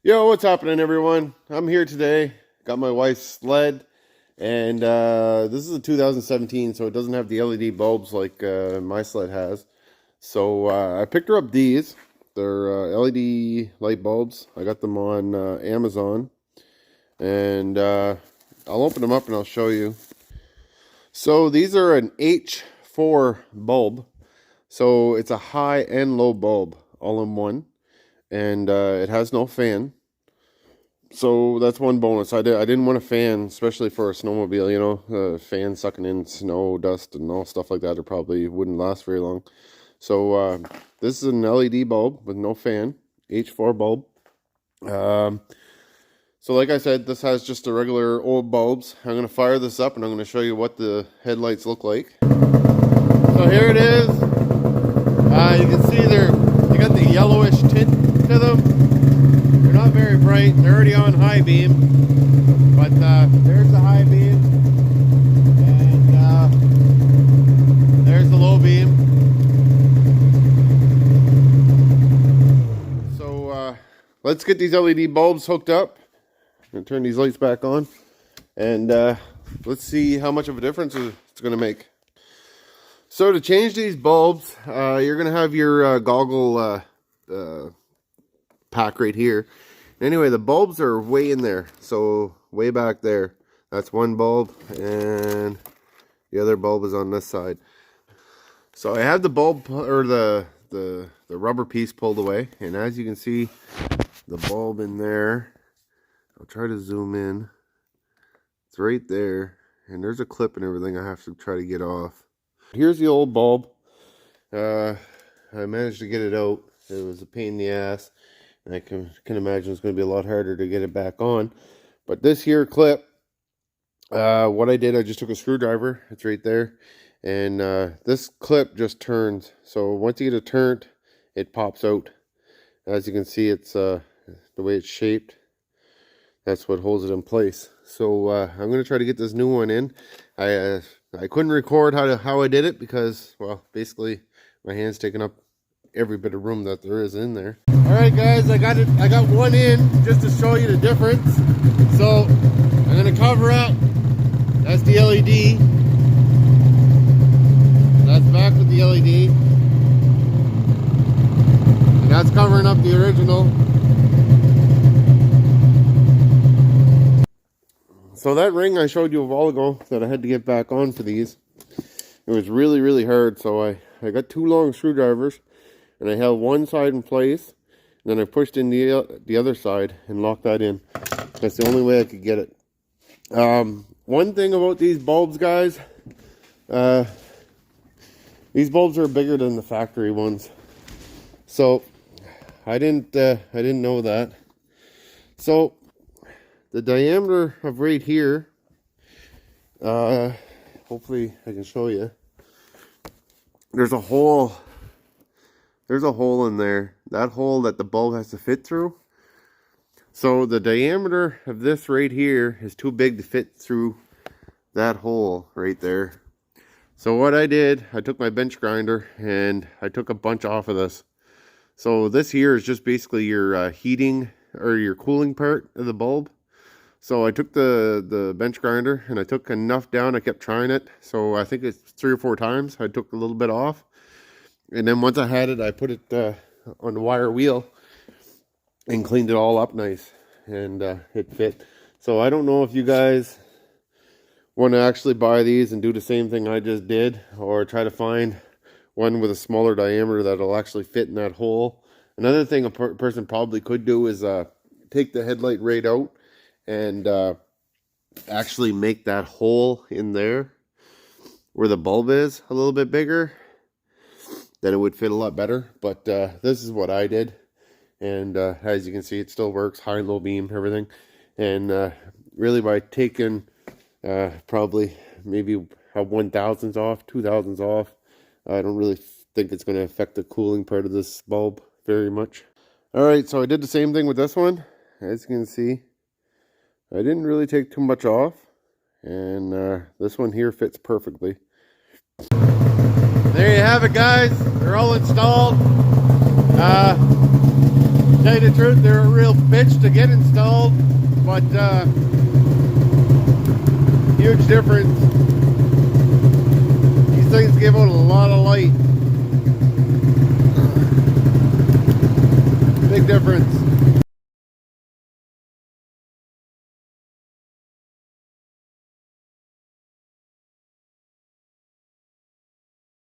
Yo, what's happening, everyone? I'm here today. Got my wife's sled, and this is a 2017, so it doesn't have the LED bulbs like my sled has. So I picked her up these. They're LED light bulbs. I got them on Amazon, and I'll open them up and I'll show you. So these are an H4 bulb. So it's a high and low bulb all in one. And it has no fan, so that's one bonus. I didn't want a fan, especially for a snowmobile. You know, fan sucking in snow, dust, and all stuff like that. It probably wouldn't last very long. So this is an LED bulb with no fan, H4 bulb. So like I said, this has just a regular old bulbs. I'm gonna fire this up, and I'm gonna show you what the headlights look like. So here it is. You can see they got the yellowish tint to them. They're not very bright. They're already on high beam, but there's the high beam, and there's the low beam. So let's get these LED bulbs hooked up. I'm gonna turn these lights back on, and let's see how much of a difference it's gonna make. So to change these bulbs, you're gonna have your goggle pack right here. Anyway, the bulbs are way in there, so way back there. That's one bulb, and the other bulb is on this side. So I have the bulb, or the rubber piece pulled away, and as you can see, the bulb in there, I'll try to zoom in. It's right there, and there's a clip and everything I have to try to get off. Here's the old bulb. I managed to get it out. It was a pain in the ass. And I can imagine it's going to be a lot harder to get it back on. But this here clip, what I did, I just took a screwdriver. It's right there. And this clip just turns. So once you get it turned, it pops out. As you can see, it's the way it's shaped. That's what holds it in place. So I'm going to try to get this new one in. I couldn't record how I did it because, well, basically my hand's taking up every bit of room that there is in there. All right, guys, I got one in just to show you the difference. So I'm gonna cover up. That's the LED. That's back with the LED, and that's covering up the original. So that ring I showed you a while ago that I had to get back on for these, it was really, really hard. So I got two long screwdrivers, and I held one side in place, and then I pushed in the other side and locked that in. That's the only way I could get it. One thing about these bulbs, guys, these bulbs are bigger than the factory ones. So I didn't know that. So the diameter of right here, hopefully I can show you. There's a hole in there. That hole that the bulb has to fit through. So the diameter of this right here is too big to fit through that hole right there. So what I did, I took my bench grinder and I took a bunch off of this. So this here is just basically your heating or your cooling part of the bulb. So I took the bench grinder and I took enough down. I kept trying it. So I think it's 3 or 4 times. I took a little bit off. And then once I had it, I put it on the wire wheel and cleaned it all up nice. And it fit. So I don't know if you guys want to actually buy these and do the same thing I just did, or try to find one with a smaller diameter that'll actually fit in that hole. Another thing a person probably could do is take the headlight right out and actually make that hole in there where the bulb is a little bit bigger. Then it would fit a lot better. But this is what I did, and as you can see, it still works, high and low beam, everything. And really, by taking probably maybe a 1/1000th off, 2/1000ths off, I don't really think it's going to affect the cooling part of this bulb very much. All right, so I did the same thing with this one. As you can see, I didn't really take too much off, and this one here fits perfectly. There you have it, guys. They're all installed. tell you the truth, they're a real bitch to get installed, but huge difference. These things give out a lot of light. Big difference.